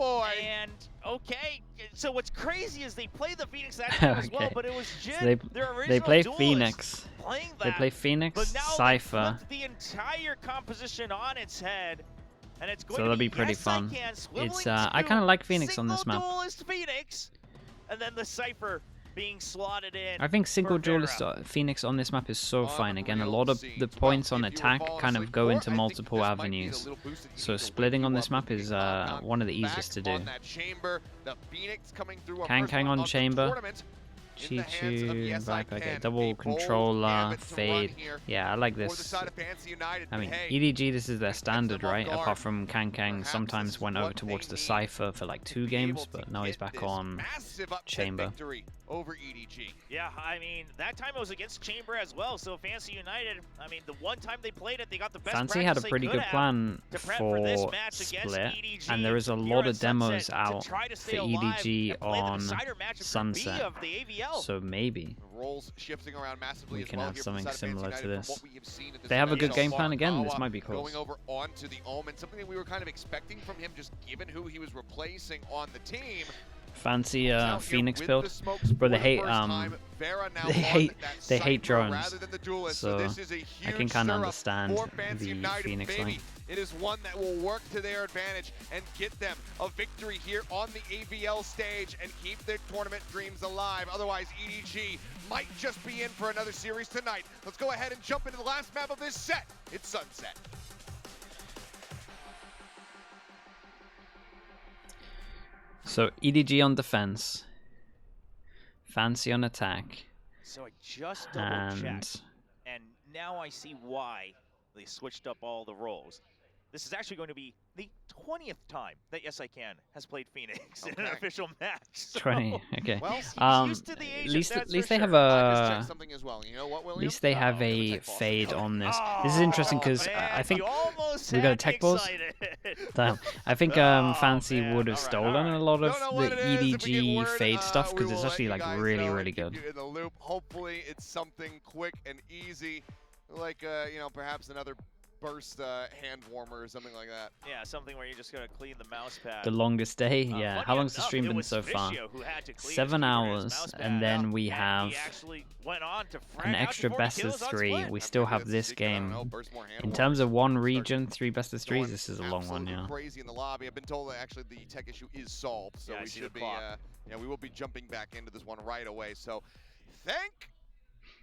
boy. And okay, so what's crazy is they play the Phoenix that time as well, but it was Jin, So their original they play duelist, Phoenix. playing that. They play Phoenix, but now Cypher. they flipped the entire composition on its head, and it's going So to that'll be pretty fun. It's I kind of like Phoenix on this map. Duelist Phoenix, and then the Cypher being slotted in. I think single duelist Phoenix on this map is so fine. Again, a lot of the points on attack kind of go into multiple avenues. So splitting on this map is one of the easiest to do. Kang on chamber. Chi-Chu, Viper, okay, double controller, fade. Yeah, I like this. I mean, EDG, this is their standard, right? Apart from Kang sometimes went over towards the Cypher for like 2 games, but now he's back on chamber. Over EDG. Yeah, I mean, that time it was against Chamber as well, so Fancy United, I mean, the one time they played it, they got the best Fancy had a pretty good plan for Split, and there is a lot of demos out for EDG on Sunset, so maybe we can have something similar to this. If they have a good game plan again, this might be cool. Going over onto the Omen, something that we were kind of expecting from him, just given who he was replacing on the team. Fancy Phoenix build, bro. They hate drones, so I can kind of understand the Phoenix line. It is one that will work to their advantage and get them a victory here on the AVL stage and keep their tournament dreams alive. Otherwise, EDG might just be in for another series tonight. Let's go ahead and jump into the last map of this set. It's Sunset. So EDG on defense, Fancy on attack. So I just double checked, and now I see why they switched up all the roles. This is actually going to be the 20th time that Yes I Can has played Phoenix in an official match. So, 20, okay. Well, at least they have a fade on this. This is interesting because I think we got a tech pause. Damn. I think Fancy would have stolen a lot of the EDG fade stuff because it's actually like really good. In the loop. Hopefully it's something quick and easy, like you know, perhaps another burst hand warmer or something like that. Yeah, something where you're just gonna clean the mouse pad. The longest day, yeah. How long's the stream been so far? 7 hours, and then we have an extra best of 3. We still have this game. In terms of one region, 3 best of 3s, this is a long one, yeah. Crazy in the lobby. I've been told that actually the tech issue is solved, so we should be, yeah, we will be jumping back into this one right away. So, thank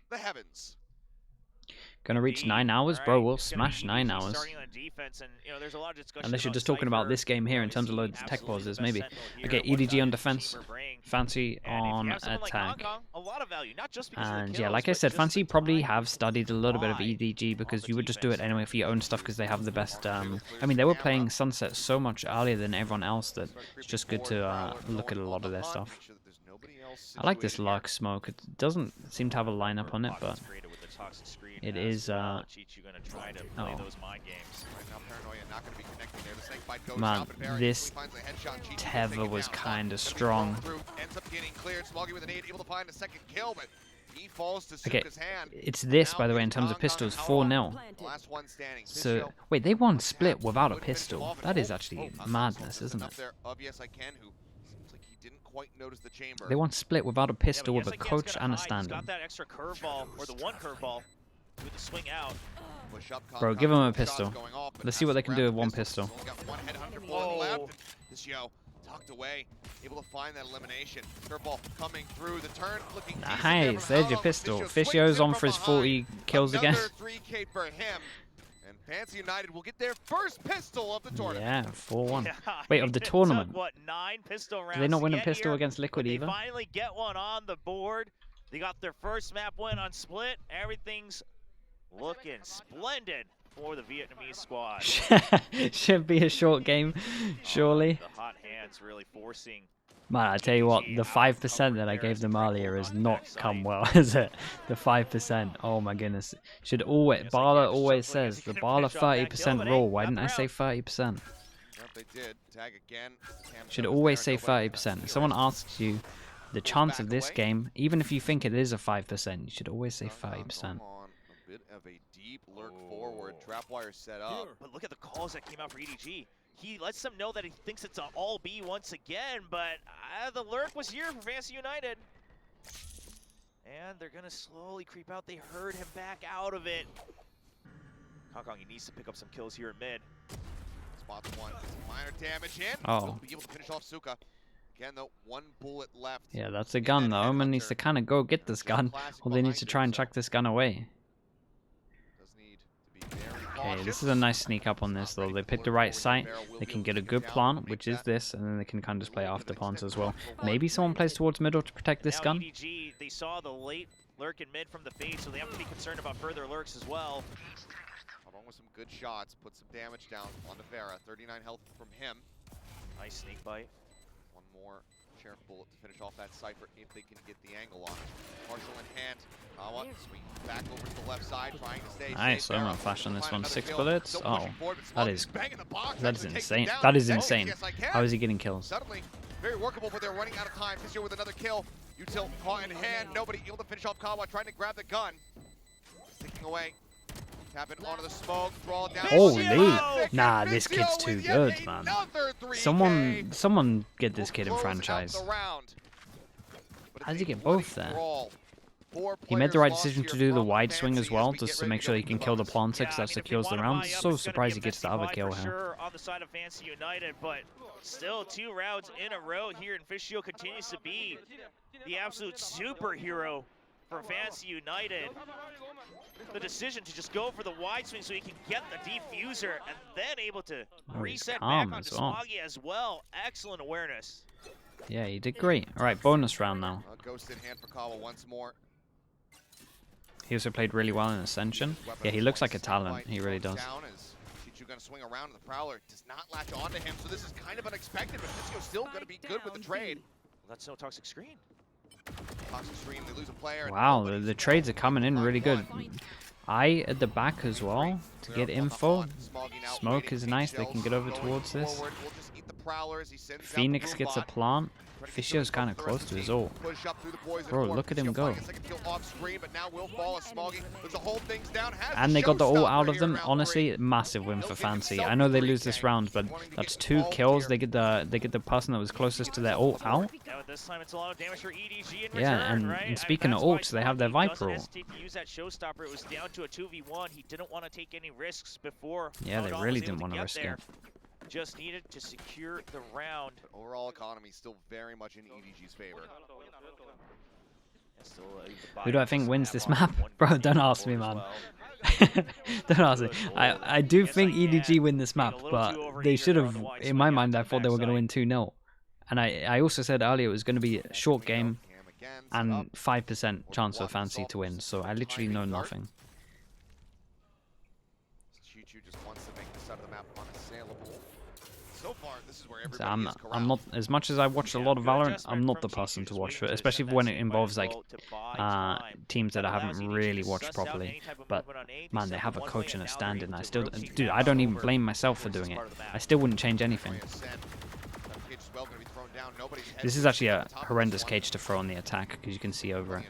the heavens. Gonna reach 9 hours, bro. We'll smash 9 hours. Unless you're just talking about this game here in terms of loads of tech pauses, maybe. Okay, EDG on defense, Fancy on attack. And yeah, like I said, Fancy probably have studied a little bit of EDG because you would just do it anyway for your own stuff because they have the best. I mean, they were playing Sunset so much earlier than everyone else that it's just good to look at a lot of their stuff. I like this Lark Smoke. It doesn't seem to have a lineup on it, but it is, oh. Man, this Tether was kind of strong. Okay, it's this, by the way, in terms of pistols, 4-0. So, wait, they won Split without a pistol. That is actually madness, isn't it? They won Split without a pistol with a coach and a stand-in. Bro, give them a pistol. Let's see what they can do with one pistol. Nice, there's your pistol. Fishio's on for his 40 kills again. Fancy United will get their first pistol of the tournament. Yeah, 4-1. Wait, of the tournament? What, 9 pistol rounds? Did they not win a pistol against Liquid either? They finally get one on the board. They got their first map win on Split. Everything's looking splendid for the Vietnamese squad. Should be a short game, surely. The hot hands really forcing. Man, I tell you what, the 5% that I gave them earlier has not come well, has it? The 5%, oh my goodness. Should always, Bala always says, the Bala 30% rule. Why didn't I say 30%? Should always say 30%. If someone asks you the chance of this game, even if you think it is a 5%, you should always say 30%. Bit of a deep lurk forward, trap wire set up. But look at the calls that came out for EDG. he lets them know that he thinks it's an all B once again, but the lurk was here for Fantasy United. And they're gonna slowly creep out. They herd him back out of it. Hong Kong, he needs to pick up some kills here in mid. Spots one, minor damage in. Oh. He'll be able to finish off Suka. Again, though, 1 bullet left. Yeah, that's a gun though. Omen needs to kind of go get this gun, or they need to try and chuck this gun away. Okay, this is a nice sneak up on this though. They pick the right site. They can get a good plant, which is this, and then they can kind of just play after plants as well. Maybe someone plays towards middle to protect this gun. EDG, they saw the late lurk in mid from the base, so they have to be concerned about further lurks as well. Along with some good shots, put some damage down on the Vera. 39 health from him. Nice sneak bite. One more sheriff bullet to finish off that Cypher if they can get the angle on it. Partial in hand. Kawa swing back over to the left side, trying to stay Nice, safe. I'm on flash on this one. 6 bullets. Oh, that is insane. Down. That is Oh, insane. yes, I can. How is he getting kills? Suddenly, very workable, but they're running out of time. Fissure with another kill. Util caught in hand. Nobody able to finish off Kawa, trying to grab the gun. Sticking away. Tapping onto the smoke, draw down. Holy! Nah, this kid's too good, man. Someone get this kid in franchise. How did he get both there? He made the right decision to do the wide swing as well, just to make sure he can kill the planter, because that secures the round. So surprised he gets the other kill here. On the side of Fantasy United, but still 2 rounds in a row here, and Fishio continues to be the absolute superhero for Fantasy United. The decision to just go for the wide swing so he can get the diffuser, and then able to reset back onto Smoggy as well. Excellent awareness. Yeah, he did great. All right, bonus round now. Ghost in hand for Kawa once more. He also played really well in Ascension. Yeah, he looks like a talent. He really does. Chichu gonna swing around, and the Prowler does not latch onto him, so this is kind of unexpected, but Fischio's still gonna be good with the trade. Well, that's no toxic screen. Toxic screen, they lose a player. Wow, the trades are coming in really good. Eye at the back as well to get info. Smoke is nice. They can get over towards this. Phoenix gets a plant. Fishio's kind of close to his ult. Bro, look at him go. And they got the ult out of them. Honestly, massive win for Fancy. I know they lose this round, but that's 2 kills. They get the person that was closest to their ult out. Yeah, and speaking of ults, they have their Viper ult. Yeah, they really didn't want to risk it. Just needed to secure the round. Overall economy still very much in EDG's favor. Who do I think wins this map? Bro, don't ask me, man. Don't ask me. I do think EDG win this map, but they should have, in my mind, I thought they were going to win 2-0. And I also said earlier it was going to be a short game and 5% chance for Fancy to win, so I literally know nothing. Chichu just wants to make this side of the map unassailable. So far, this is where So I'm not, as much as I watched a lot of Valorant, I'm not the person to watch it, especially when it involves like teams that I haven't really watched properly. But man, they have a coach and a stand-in. Dude, I don't even blame myself for doing it. I still wouldn't change anything. This is actually a horrendous cage to throw on the attack, because you can see over it.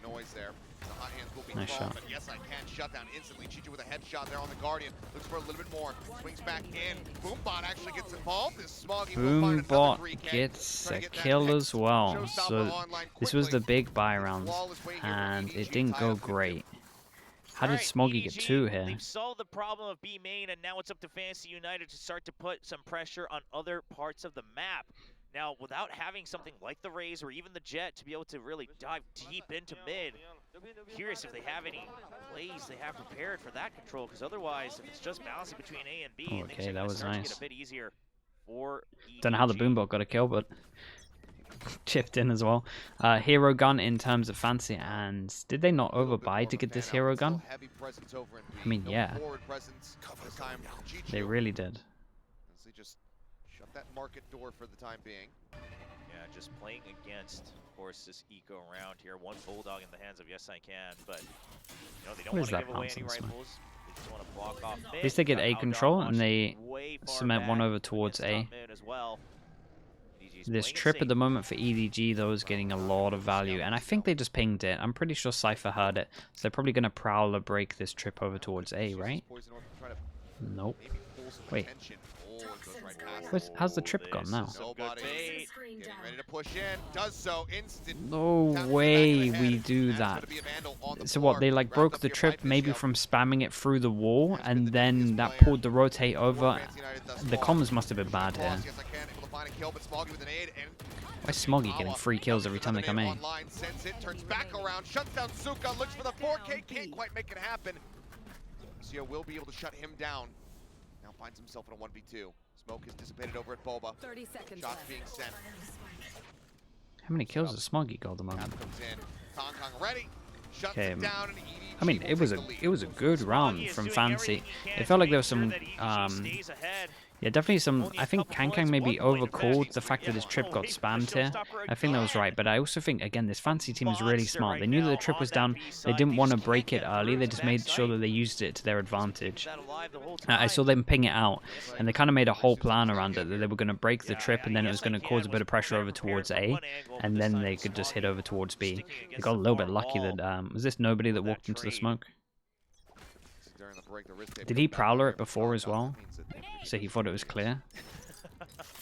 Nice shot. Yes, I can shut down instantly. Chichu with a headshot there on the Guardian. Looks for a little bit more. Swings back in. Boombot actually gets involved. Boombot gets a kill as well. So this was the big buy round, and it didn't go great. How did Smoggy get 2 here? They've solved the problem of B main, and now it's up to Fantasy United to start to put some pressure on other parts of the map. Now, without having something like the Raze or even the Jet to be able to really dive deep into mid, curious if they have any plays they have prepared for that control, because otherwise, if it's just balancing between A and B, okay, that was nice. Get a bit easier for EDG. Don't know how the Boombot got a kill, but chipped in as well. Hero gun in terms of Fancy, and did they not overbuy to get this hero gun? I mean, yeah, they really did. That market door for the time being. Yeah, just playing against, of course, this eco round here. 1 Bulldog in the hands of Yes I Can, but you know, they don't want to give away any rifles. They just want to block off mid. At least they get A control, and they cement one over towards A. This trip at the moment for EDG, though, is getting a lot of value, and I think they just pinged it. I'm pretty sure Cypher heard it, so they're probably going to Prowler break this trip over towards A, right? Nope. Wait. How's the trip gone now? Getting ready to push in. Does so instant. No way we do that. So what, they like broke the trip maybe from spamming it through the wall, and then that pulled the rotate over. The comms must have been bad here. Why is Smoggy getting 3 kills every time they come in? Turns back around, shuts down Suka, looks for the 4K, can't quite make it happen. Lucio will be able to shut him down. Now finds himself in a 1v2. Smoke has dissipated over at Boba. 30 seconds Shots left. being sent. How many kills does Smoggy got at the moment? Comes in. Kong Kong ready. Shuts Okay. it down, and EDG I mean, it was a good round from Fancy. It felt like there was some yeah, definitely some. I think Kang maybe overcalled the fact that his trip got spammed here. I think that was right, but I also think, again, this Fancy team is really smart. They knew that the trip was down. They didn't want to break it early. They just made sure that they used it to their advantage. I saw them ping it out, and they kind of made a whole plan around it, that they were going to break the trip, and then it was going to cause a bit of pressure over towards A, and then they could just hit over towards B. They got a little bit lucky that, was this nobody that walked into the smoke? Did he Prowler it before as well? So he thought it was clear?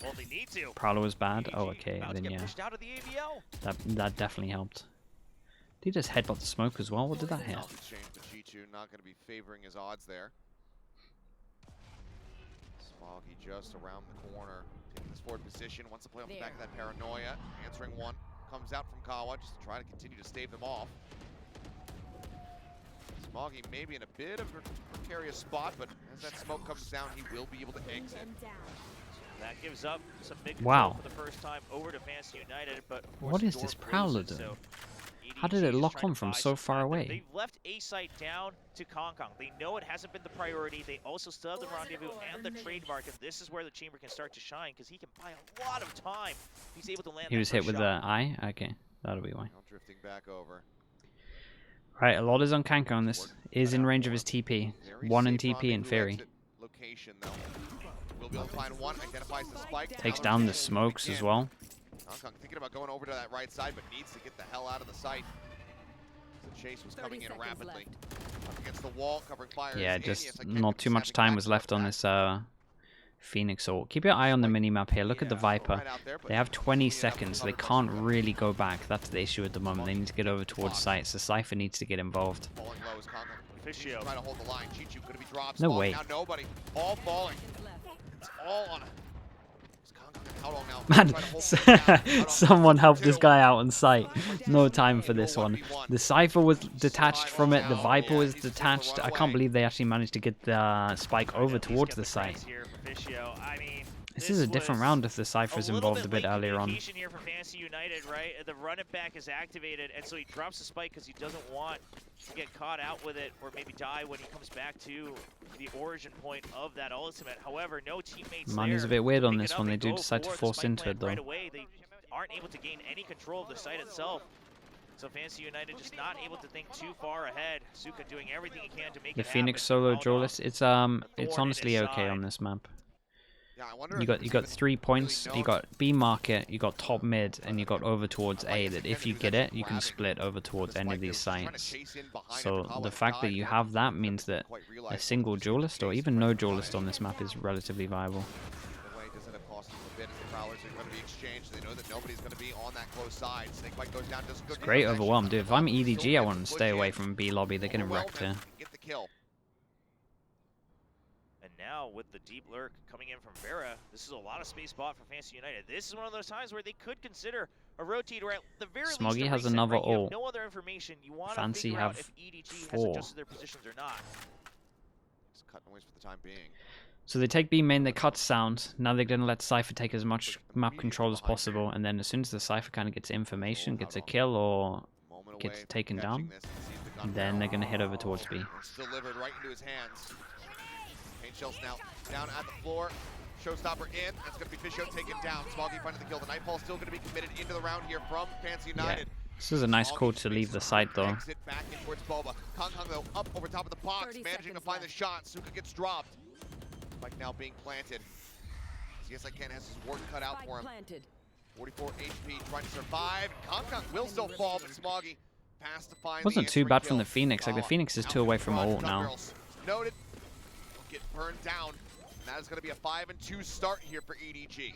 Well, they need to. Prowler was bad? Oh, okay, then yeah. That definitely helped. Did he just headbutt the smoke as well? What did that hit? Not going to be favoring his odds there. Smoggy just around the corner, taking this forward position, wants to play on the back of that paranoia. Answering one, comes out from Kawa just to try to continue to stave them off. Smoggy maybe in a bit of a precarious spot, but as that smoke comes down, he will be able to exit. That gives up some big wow. For the first time over to Fancy United, but what is this Prowler doing? So how did it lock on from so far away? They've left A site down to Kong Kong. They know it hasn't been the priority. They also still have the rendezvous and the trademark, and this is where the Chamber can start to shine because he can buy a lot of time. He's able to land. He was hit with the eye. Okay, that'll be why. Now drifting back over. Right, a lot is on Kanko, and this is in range of his TP. 1 in TP in theory. Location, though. We'll be able to find one, identifies the spike. Takes down the smokes as well. Kong Kong thinking about going over to that right side, but needs to get the hell out of the site. The chase was coming in rapidly. Up against the wall, covering fire. Yeah, just not too much time was left on this Phoenix ult. Keep your eye on the minimap here. Look at the Viper. They have 20 seconds. So they can't really go back. That's the issue at the moment. They need to get over towards sites. The Cypher needs to get involved. No way. All falling. It's all on. Man, someone help this guy out on site. No time for this one. The Cypher was detached from it. The Viper was detached. I can't believe they actually managed to get the spike over towards the site. This is a different round if the Cypher's involved a bit earlier on. Here for Fancy United, right? The run it back is activated, and so he drops the spike because he doesn't want to get caught out with it or maybe die when he comes back to the origin point of that ultimate. However, no teammates Money's a bit weird on this one. They do decide to force into it, though. Right away, they aren't able to gain any control of the site itself. So Fancy United just not able to think too far ahead. Suka doing everything he can to make it happen. The Phoenix solo duelist, it's honestly okay on this map. You got 3 points. You got B market, you got top mid, and you got over towards A. That if you get it, you can split over towards any of these sites. So the fact that you have that means that a single duelist or even no duelist on this map is relatively viable. It's great overwhelm, dude. If I'm EDG, I want to stay away from B lobby. They're getting wrecked here. Now, with the deep lurk coming in from Vera, this is a lot of space bought for Fancy United. This is one of those times where they could consider a rotate, or at the very least, Smoggy has another ult. No other information. You want Fancy to figure have out if EDG 4. has adjusted their positions or not. Just cutting away for the time being. So they take B main, they cut sound. Now they're going to let Cypher take as much map control as possible, and then as soon as the Cypher kind of gets information, gets a kill or gets taken down, then they're going to head over towards B. Delivered right into his hands. Paint shells now down at the floor. Showstopper in. That's going to be Fisho taken down. Smoggy finding the kill. The Nightfall still going to be committed into the round here from Fancy United. Yeah. This is a nice call to leave the site though. Exit back in towards Boba. Kong Kong though up over top of the box, managing to find the shot. Suka gets dropped. Spike now being planted. CSIKen has his work cut out for him. 44 HP, trying to survive. Kong Kong will still fall, but Smoggy passed to find. Wasn't too bad from the Phoenix. Like the Phoenix is 2 away from ult now. Noted. Get burned down. that is going to be a 5-2 start here for EDG.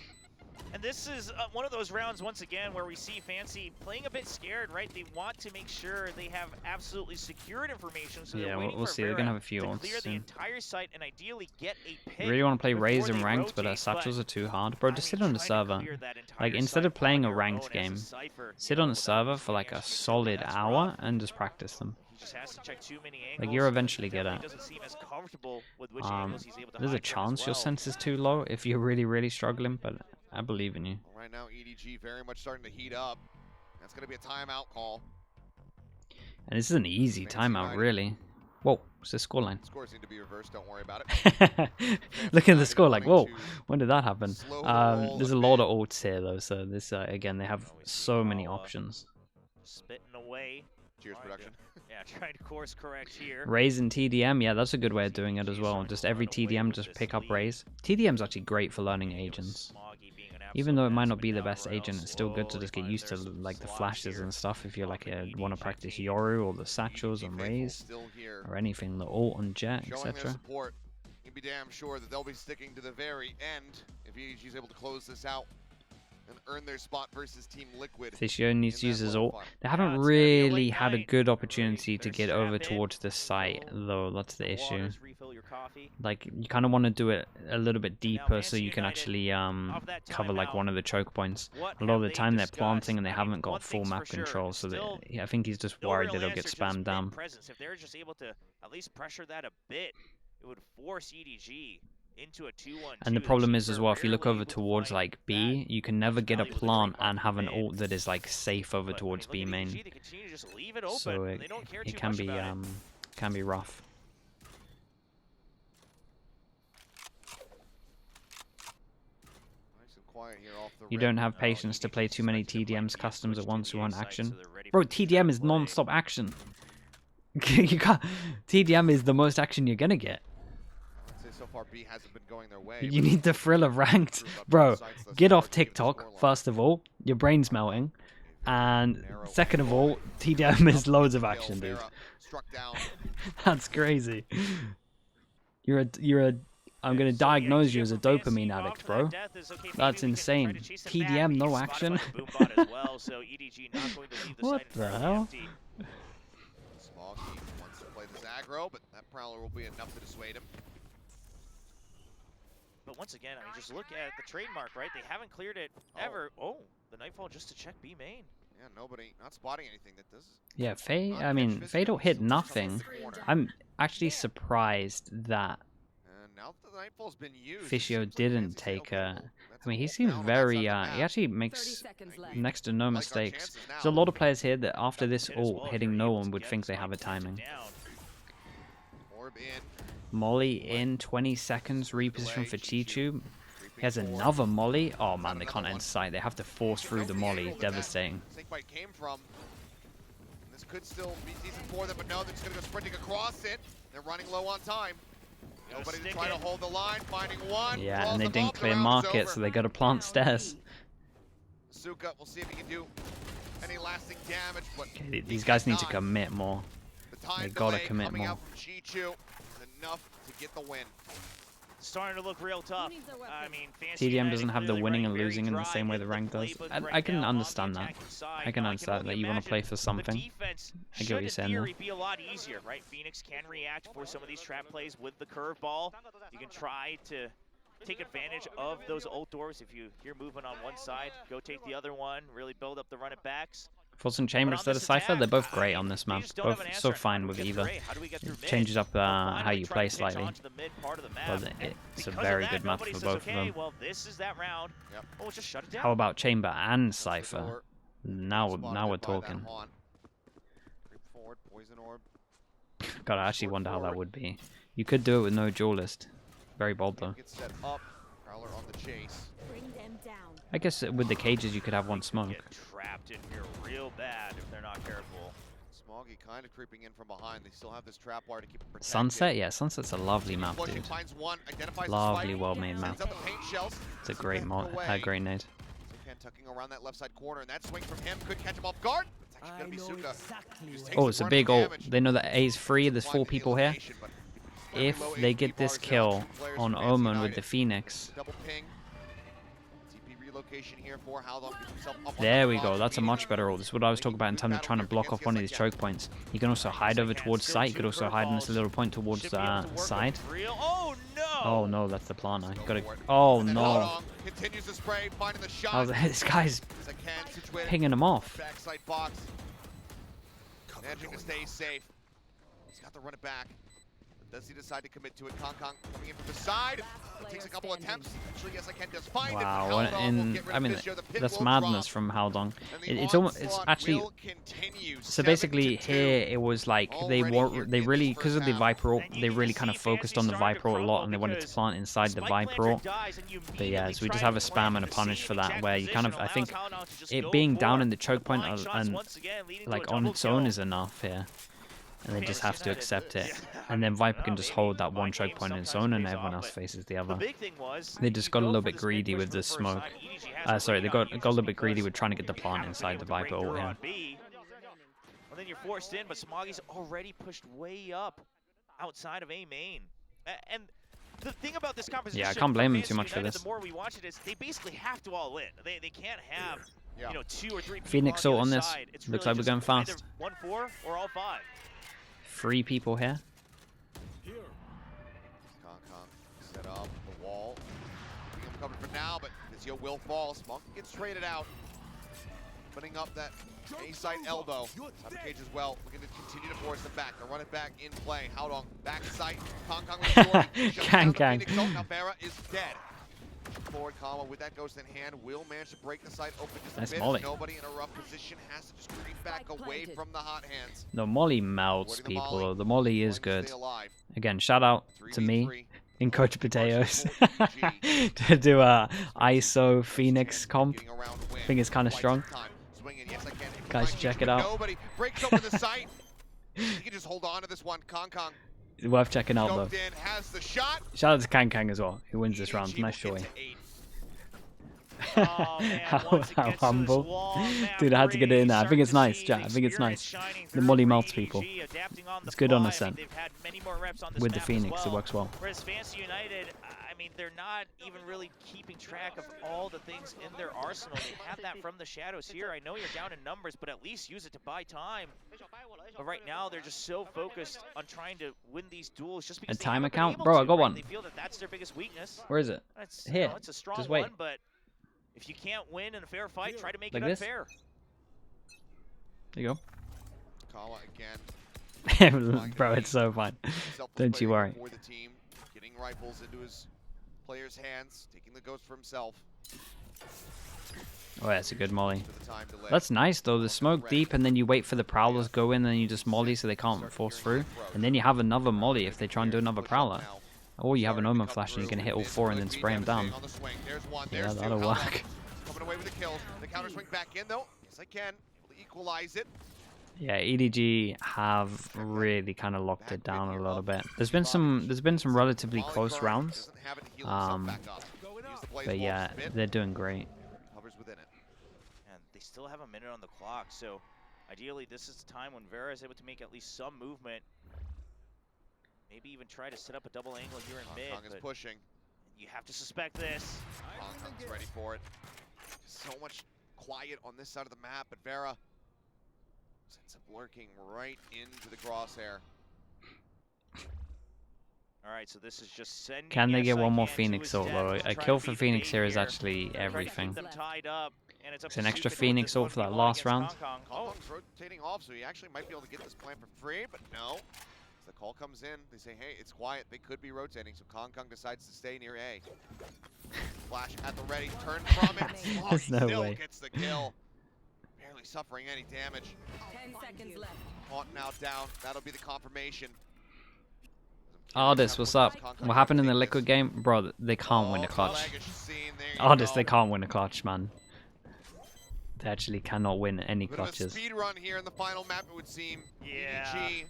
And this is one of those rounds, once again, where we see Fancy playing a bit scared, right? They want to make sure they have absolutely secured information, so yeah, they're waiting we'll for see. They're Vera gonna have a few to ults clear the soon. entire site and ideally get a pick. You really want to play before Raze they and ranked, but rotate, satchels are too hard. I Bro, mean, just sit on the trying to server. clear that entire Like, instead site of playing on a your ranked own as game, Cypher, sit you on know, the server for like a managed to get solid that's hour rough. and just practice them. He just has to check too many angles. Like, you're eventually good Definitely at. doesn't seem as comfortable with which angles he's able to There's a hide from as chance your well. sense is too low if you're really struggling, but I believe in you. Right now, EDG very much starting to heat up. That's going to be a timeout call. And this is an easy timeout, really. Whoa, what's the scoreline? Scores need to be reversed, don't worry about it. Look at the score, like, whoa, when did that happen? Slow There's a lot of ults here, though, so this, again, they have so many options. Spitting away. Cheers, production. Yeah, trying to course correct here. Raze and TDM, yeah, that's a good way of doing it as well. Just every TDM, just pick up Raze. TDM's actually great for learning agents. Even though it might not be the best agent, it's still good to just get used to like the flashes and stuff if you're like want to practice Yoru or the satchels on Raze or anything, the ult on Jet, etc. You'd be damn sure that they'll be sticking to the very end if EDG's able to close this out and earn their spot versus Team Liquid. Fishio needs to use his ult. They haven't really had a good opportunity to get over towards the site, though. That's the issue. Like, you kind of want to do it a little bit deeper so you can actually cover like one of the choke points. A lot of the time they're planting and they haven't got full map control, so I think he's just worried that they'll get spammed down. If they're just able to at least pressure that a bit, it would force EDG into a 2-1-2. And the problem is as well, if you look over towards like B, you can never get a plant and have an ult that is like safe over towards B main. So it can be rough. You don't have patience to play too many TDM's customs at once. You want action, bro. TDM is non-stop action. You can't. TDM is the most action you're gonna get. So far, B hasn't been going their way. You need the thrill of ranked, bro. Get off TikTok. First of all, your brain's melting, and second of all, TDM is loads of action, dude. That's crazy. I'm gonna diagnose you as a dopamine addict, bro. That's insane. TDM, no action. What the hell? Smoggy wants to play this aggro, but that Prowler will be enough to dissuade him. But once again, I mean, just look at the trademark, right? They haven't cleared it ever. Oh, the Nightfall just to check B main. Yeah, nobody, not spotting anything that does. Yeah, Faye don't hit nothing. I'm actually surprised that now that the Nightfall's been used, Fishio didn't take a... I mean, he seems very... he actually makes next to no mistakes. There's a lot of players here that after this ult, hitting no one would think they have a timing. Molly in 20 seconds, reposition for Chichu. He has another Molly. Oh man, they can't end sight. They have to force through the Molly. Devastating. This could still be decent for them, but no, they're just going to go sprinting across it. They're running low on time. Nobody to try to hold the line, finding one. Yeah, and they didn't clear market, so they got to plant stairs. Suka, we'll see if he can do any lasting damage. But okay, these guys need to commit more. They gotta commit more. Enough to get the win. Starting to look real tough. I mean, TDM doesn't have the winning and losing in the same way the rank does. I can understand that. I can understand that you want to play for something. I get what you're saying there. Be a lot easier, right? Phoenix can react for some of these trap plays with the curveball. You can try to take advantage of those ult doors. If you're moving on one side, go take the other one. Really build up the run it backs. Force and Chamber instead of Cypher, they're both great on this map. Both so fine with either. It changes up how you play slightly. But it's a very good map for both of them. How about Chamber and Cypher? Now we're talking. God, I actually wonder how that would be. You could do it with no duelist. Very bold though. I guess with the cages you could have one smoke. Trapped in here real bad if they're not careful. Smoggy kind of creeping in from behind. They still have this trap wire to keep protected. Sunset, yeah, Sunset's a lovely map, dude. Lovely, well-made map. It's a great great nade. Tucking around that left side corner, and that swing from him could catch him off guard. It's actually gonna be Suka. Oh, it's a big ult. They know that A is free. There's 4 people here. if they get this kill on Omen with the Phoenix. There we go. That's a much better ult. This is what I was talking about in terms of trying to block off one of these choke points. You can also hide over towards site. You could also hide in this little point towards the side. Oh no, that's the plan. I gotta. Oh no. Oh, this guy's pinging him off. Managing to stay safe. He's got to run it back. Does he decide to commit to it? Kong coming in from the side. Takes a couple attempts. Actually, yes, I can just find it. Wow, I mean, that's madness from Haldong. It's actually. So basically, here it was like they really, because of the Viper ult, they really kind of focused on the Viper ult a lot, and they wanted to plant inside the Viper ult. But yeah, so we just have a spam and a punish for that, where you kind of, I think, it being down in the choke point and like on its own is enough here. And they just have to accept it. And then Viper can just hold that one choke point in its own and everyone else faces the other. They just got a little bit greedy with the smoke. Sorry, they got a little bit greedy with trying to get the plant inside the Viper ult here. Well, then you're forced in, but Smoggy's already pushed way up outside of A main. And the thing about this composition, yeah, I can't blame him too much for this. The more we watch it is they basically have to all in. They can't have, you know, 2 or 3 people Phoenix ult on this. Looks like we're going fast. 1-4 or all 5. 3 people here. Kong set up the wall. Keeping him covered for now, but Vizio will fall. Smog gets traded out. Putting up that A-side elbow. Cage as well. Looking to continue to force them back. They'll run it back in play. Haldong back sight. Kong Kang. Now Farah is dead. Forward combo with that ghost in hand will manage to break the site open just nice a bit. Molly. Nobody in a rough position has to just creep back away from the hot hands. The Molly melts people though. The Molly is good. Again, shout out to me in Coach Potatoes to do a ISO Phoenix comp. I think it's kind of strong. Guys, check it out. Nobody breaks open the site. You can just hold on to this one. Kong. It's worth checking out though. Has the shot. Shout out to Kang as well, who wins this round. Nice joy. Oh, man, how humble. Dude, I had to get it in there. I think it's nice, chat. I think it's nice. The Molly melts people. It's good on ascent. With the Phoenix, it works well. Whereas Fancy United, I mean, they're not even really keeping track of all the things in their arsenal. They have that from the shadows here. I know you're down in numbers, but at least use it to buy time. But right now, they're just so focused on trying to win these duels just because a time account? Bro, I got one. They feel that that's their biggest weakness. Where is it? Here. You know, it's a strong just wait. one, but if you can't win in a fair fight, try to make like it unfair. There you go. Kala again. Bro, it's so fun. Don't you worry. For the team, getting rifles into his players' hands, taking the ghost for himself. Oh, that's a good molly. That's nice though. The smoke deep, and then you wait for the prowlers go in, and then you just molly so they can't force through, and then you have another molly if they try and do another prowler. Or you have an omen flash and you can hit all 4 and then spray them down. Yeah, that'll work. Coming away with the kills. The counter swing back in though. Yes, I can. Equalize it. Yeah, EDG have really kind of locked it down a little bit. There's been some relatively close rounds. But yeah, they're doing great. And they still have a minute on the clock, so ideally this is the time when Vera is able to make at least some movement. Maybe even try to set up a double angle here in mid. Kong is pushing. You have to suspect this. Kong's ready for it. So much quiet on this side of the map, but Vera ends up lurking right into the crosshair. All right, so this is just sending. Can they get one more Phoenix solo? A kill for Phoenix here is actually everything. It's an extra Phoenix ult for that last round. Kong's rotating off, so he actually might be able to get this plan for free, but no. The call comes in, they say, hey, it's quiet, they could be rotating, so Kong decides to stay near A. Flash at the ready, turn from it, There's no still way. Gets the kill. Barely suffering any damage. 10 seconds left. Caught now down, that'll be the confirmation. Ardis, what's up? What happened in the Liquid game? Bro, they can't win a clutch. Ardis, they can't win a clutch, man. They actually cannot win any clutches. Speed run here in the final map, it would seem. Yeah. EDG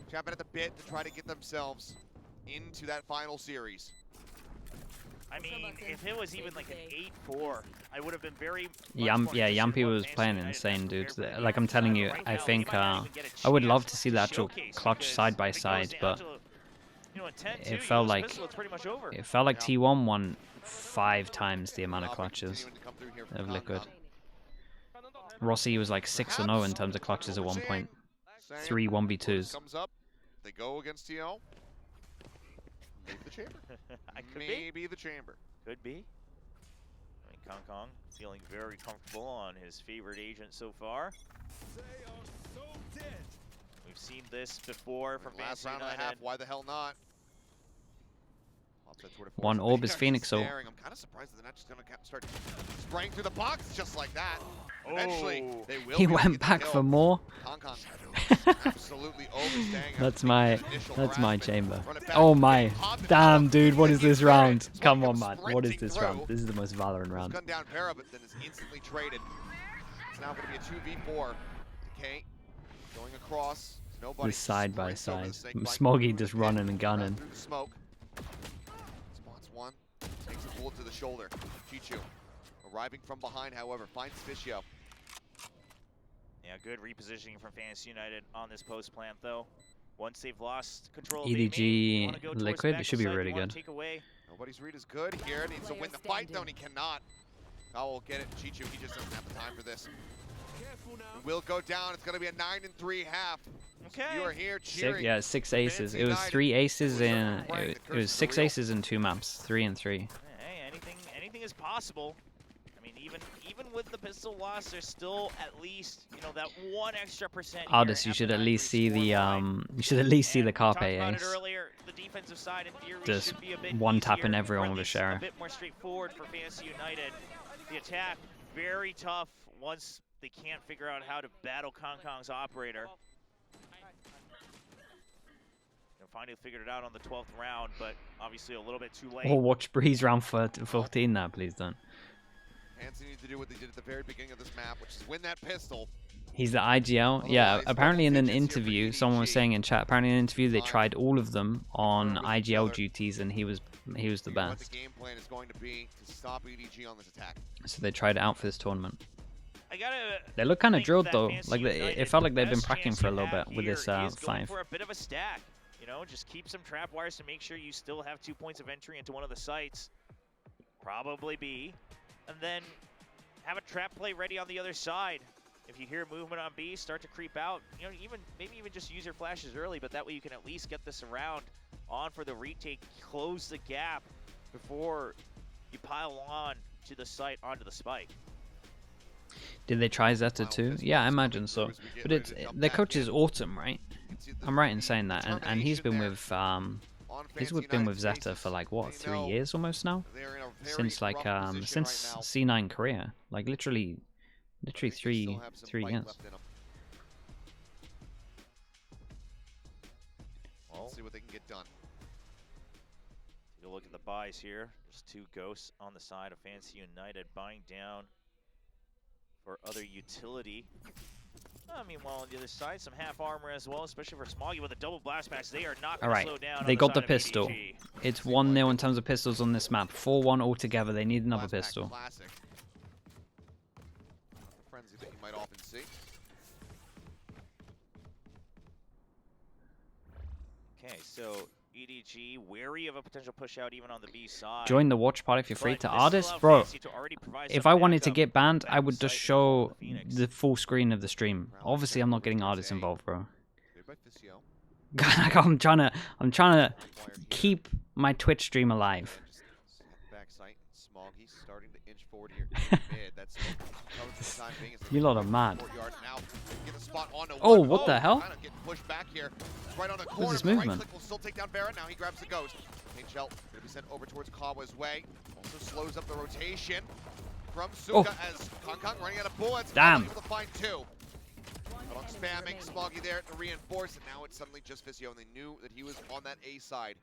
chapping at the bit to try to get themselves into that final series. I mean, if it was even like an 8-4, I would have been very. Yeah, Yampy was playing insane, dude. Like I'm telling you, I think I would love to see the actual clutch side by side, but it felt like T1 won 5 times the amount of clutches of Liquid. Rossi was like 6-0 in terms of clutches at one point. 3 1v2s. Comes up. They go against TO. Maybe the chamber. Maybe the chamber. Could be. I mean, Kong Kong feeling very comfortable on his favorite agent so far. We've seen this before from last round and a half. Why the hell not? One orb is Phoenix, so I'm kind of surprised that they're not just going to start spraying through the box just like that. Eventually, they will. He went back for more. Absolutely overstaying. That's my chamber. Oh my, damn dude, what is this round? Come on, man, what is this round? This is the most Valorant round. Gun down Para, but then is instantly traded. It's now going to be a 2v4. Okay, going across. Nobody. This side by side. Smoggy just running and gunning. Smoke. Spots one. Takes a bullet to the shoulder. Chichu arriving from behind, however, finds Fischio. Yeah, good repositioning from Fantasy United on this post plant, though. Once they've lost control of EDG Liquid, it should be really good. Nobody's read is good here. Needs to win the fight, though, and he cannot. I will get it. Chichu, he just doesn't have the time for this. It will go down. It's going to be a 9-3 half. Okay. You are here cheering. 6 aces. It was 3 aces in. It was 6 aces in 2 maps. 3 and 3. Hey, anything is possible. I mean, even with the pistol loss, there's still at least, you know, that 1 extra percent. Aldous, you should at least see the the Carpe ace. Earlier, the defensive side in theory just should be a bit one tapping easier, everyone with a sheriff. A bit more straightforward for Fantasy United. The attack very tough once they can't figure out how to battle Kong Kong's operator. Finally figured it out on the 12th round, but obviously a little bit too late. Oh, watch Breeze round 14 now, please don't. Fancy needs to do what they did at the very beginning of this map, which is win that pistol. He's the IGL. Yeah, apparently in an interview, someone was saying in chat, apparently in an interview they tried all of them on IGL duties and he was the best. What the game plan is going to be to stop EDG on this attack. So they tried it out for this tournament. They look kind of drilled though. Like it felt like they've been practicing for a little bit with this 5. For a bit of a stack. You know, just keep some trap wires to make sure you still have 2 points of entry into one of the sites. Probably B. And then have a trap play ready on the other side. If you hear movement on B, start to creep out. You know, maybe even just use your flashes early, but that way you can at least get this around on for the retake, close the gap before you pile on to the site onto the spike. Did they try Zeta too? Yeah, I imagine so. But their coach is Autumn, right? I'm right in saying that, and he's been with Zeta for like what, 3 years almost now? Since like since C9 Korea, like literally 3 years. Well, see what they can get done. Take a look at the buys here. There's 2 ghosts on the side of Fantasy United buying down for other utility. Meanwhile, on the other side, some half armor as well, especially for Smoggy with a double blast match. They are not going to slow down. They got the pistol. It's 1-0 in terms of pistols on this map. 4-1 altogether. They need another pistol. Frenzy that you might often see. Okay, so EDG wary of a potential push out even on the B side. Join the watch party if you're free to artist, bro. If I wanted to get banned, I would just show the full screen of the stream. Obviously, I'm not getting artists involved, bro. I'm trying to keep my Twitch stream alive. You lot are mad. Oh, what the hell? What's this movement? Will still take down Barrett. Now he grabs the ghost. HL going to be sent over towards Kawa's way. Also slows up the rotation from Suka as Kong Kong running out of bullets. Damn. Able to find 2. Spamming Smoggy there to reinforce, and now it's suddenly just Fischio, and they knew that he was on that A side.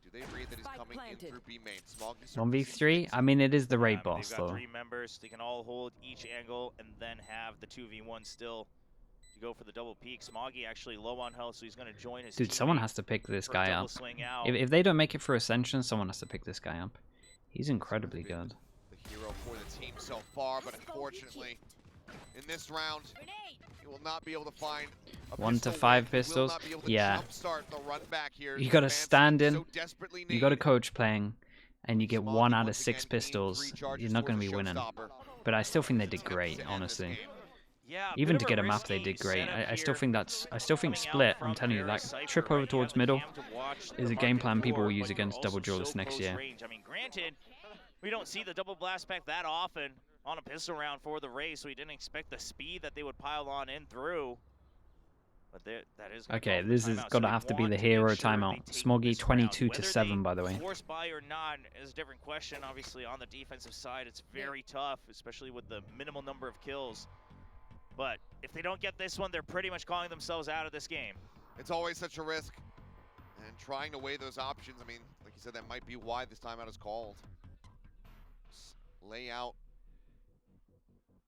Do they read that he's coming in through B main? 1v3? I mean, it is the raid boss, they've got though. 3 members. They can all hold each angle and then have the 2v1 still to go for the double peak. Smoggy actually low on health, so he's going to join his Dude, someone has to pick this guy up. If they don't make it for Ascension, someone has to pick this guy up. He's incredibly good. The hero for the team so far, but unfortunately, in this round. He will not be able to find a 1 to pistol 5 win. He will pistols. not be able to Yeah. jumpstart the run back here. You got to Fancy stand in. so desperately You got a need. coach playing, and you get Smoggy 1 out of once 6 again gained pistols. 3 charges You're not going towards to be the winning. showstopper. But I still think they did Attempts great, to end this honestly. game. Yeah, Even to get a map, they did great. I still think split. I'm telling you, that trip over towards middle is a game plan people will use against double duelists next year. I mean, granted, we don't see the double blast pack that often on a pistol round for the race, so we didn't expect the speed that they would pile on in through. But that is okay. This is got to have to be the hero timeout. Smoggy 22 to 7, by the way. Force buy or not is a different question. Obviously, on the defensive side, it's very tough, especially with the minimal number of kills. But if they don't get this one, they're pretty much calling themselves out of this game. It's always such a risk. And trying to weigh those options, I mean, like you said, that might be why this timeout is called. Just lay out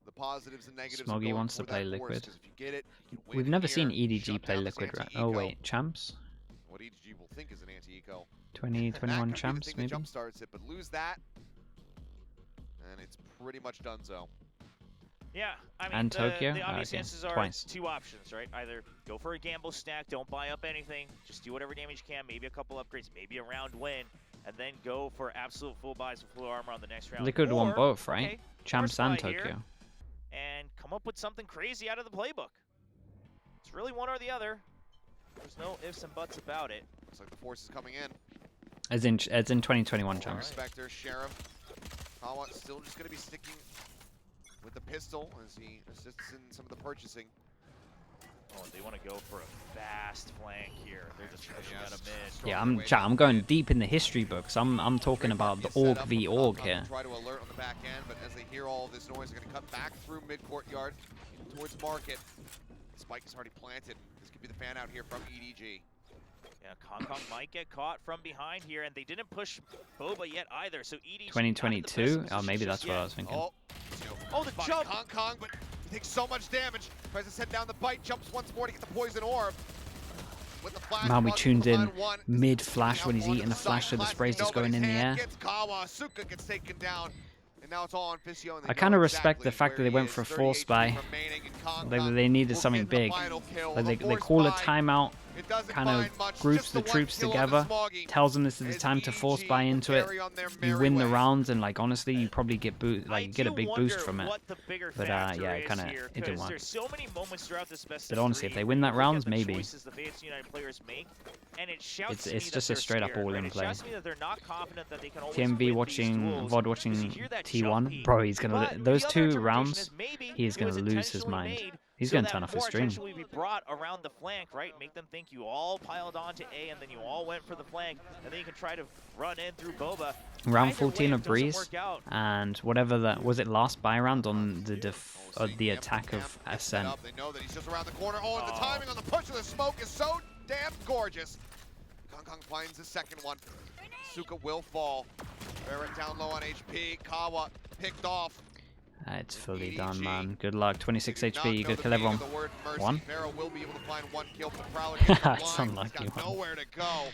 the positives and negatives. Smoggy wants to play Liquid. If you get it, you can We've win never here, seen EDG shut play down this Liquid, right? anti-eco. Oh, wait. Champs? What EDG will think is an anti-eco. 2021 champs, that maybe? jump starts it, but lose that, and it's pretty much donezo. Yeah, I mean, And Tokyo? the obvious Okay, answers are twice. 2 options, right? Either go for a gamble stack, don't buy up anything, just do whatever damage you can, maybe a couple upgrades, maybe a round win, and then go for absolute full buys and full armor on the next round. Liquid won Or, both, right? okay, Champs force and buy here Tokyo. and come up with something crazy out of the playbook. It's really one or the other. There's no ifs and buts about it. Looks like the force is coming in. As in 2021 champs. Spectre, Sheriff. Kawa still just going to be sticking with the pistol as he assists in some of the purchasing. Oh, they want to go for a fast flank here. They're just pushing out of mid. Yeah, I'm going deep in the history books. I'm talking about the org v org here. Try to alert on the back end, but as they hear all of this noise, they're going to cut back through mid courtyard towards market. Spike is already planted. This could be the fan out here from EDG. Yeah, Kong might get caught from behind here, and they didn't push Boba yet either. So EDG 2022? Oh, maybe that's what I was thinking. Oh, the jump! Kong, but he takes so much damage. Tries to send down the bite, jumps once more to get the poison orb. With the flash, Man, we tuned in mid-flash when he's eating the flash, so the spray's just going in the air. Suka gets taken down. And now it's all on Fisio, and I kind of respect the fact that they went for a force buy. They needed something big. Like they call a timeout, kind of groups the troops together, tells them this is the time to force buy into it. You win the rounds, and like honestly, you probably get get a big boost from it. But yeah, it didn't work. But honestly, if they win that rounds, maybe. It's just a straight up all in play. TMV watching VOD watching T1, bro, he's gonna those 2 rounds, he's gonna lose his mind. He's gonna turn off his stream. Be brought around the flank, right? Make them think you all piled onto A, and then you all went for the flank, and then you can try to run in through Boba. Round 14 of Breeze, and whatever that was, it last buy round on the attack of Ascent. They know that he's just around the corner. Oh, and the timing on the push of the smoke is so damn gorgeous. Kong finds the second one. Suka will fall. Barrett down low on HP. Kawa picked off. It's fully done, man. Good luck. 26 HP. You could kill everyone. 1? Will be able to find 1 kill. That's unlucky. He's got nowhere to go.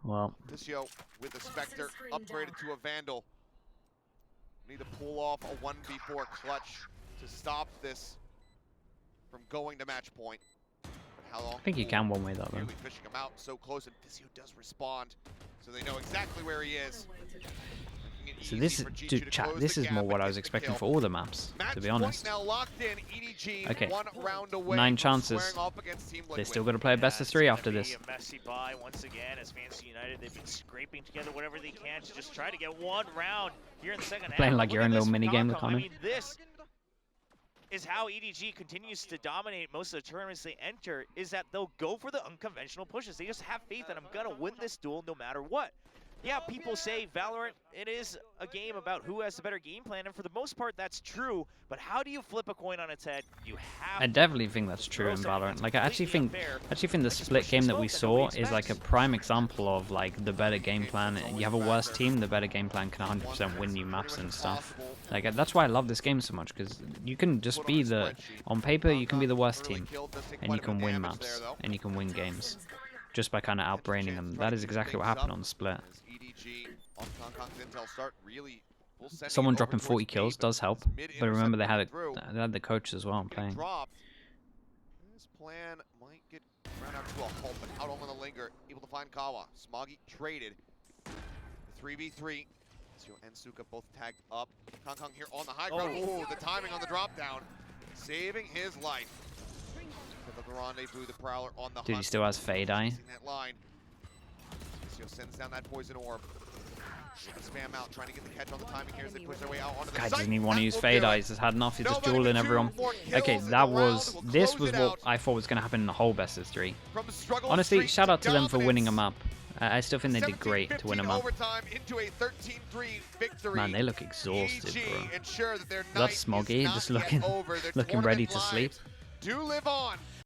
Well. Fisio with the Spectre upgraded to a Vandal. Need to pull off a 1v4 clutch to stop this from going to match point. How long? I think you can one-way that, though. Really fishing him out so close, and Fisio does respond, so they know exactly where he is. So this is, dude, chat, this is more what I was expecting for all the maps, to be honest. Okay, 9 chances. They still got to play a best of 3 after this. Messy buy once again as Fancy United. They've been scraping together whatever they can to just try to get 1 round here in the second half. Playing like your own little mini game, Lacano. I mean, this is how EDG continues to dominate most of the tournaments they enter, is that they'll go for the unconventional pushes. They just have faith that I'm going to win this duel no matter what. Yeah, people say Valorant, it is a game about who has the better game plan, and for the most part, that's true. But how do you flip a coin on its head? You have. I definitely think that's true in Valorant. Like, I actually think the split game that we saw is like a prime example of like the better game plan. You have a worse team, the better game plan can 100% win you maps and stuff. Like, that's why I love this game so much, because you can just be on paper, you can be the worst team, and you can win maps, and you can win games, just by kind of outbraining them. That is exactly what happened on the split. EDG on Kong's intel start really Someone dropping 40 kills does help, but remember they had the coach as well playing. This plan might get round out to a halt, but out on the linger, able to find Kawa. Smoggy traded. 3v3. Ezreal and Suka both tagged up. Kong here on the high ground. Oh, the timing on the drop down, saving his life. The rendezvous, the Prowler on the Dude, he still has Fade Eye. That line. Ezreal sends down that poison orb. Spam out, trying to get the catch on the timing here as they push their way out onto the Guy site. doesn't even want to use Fade Eyes. He's had enough. He's just dueling everyone. Okay, this was what I thought was going to happen in the whole best of 3. Honestly, shout out to them for winning a map. I still think they did great to win a map. Man, they look exhausted, bro. That's Smoggy, just looking ready to sleep. Do live on.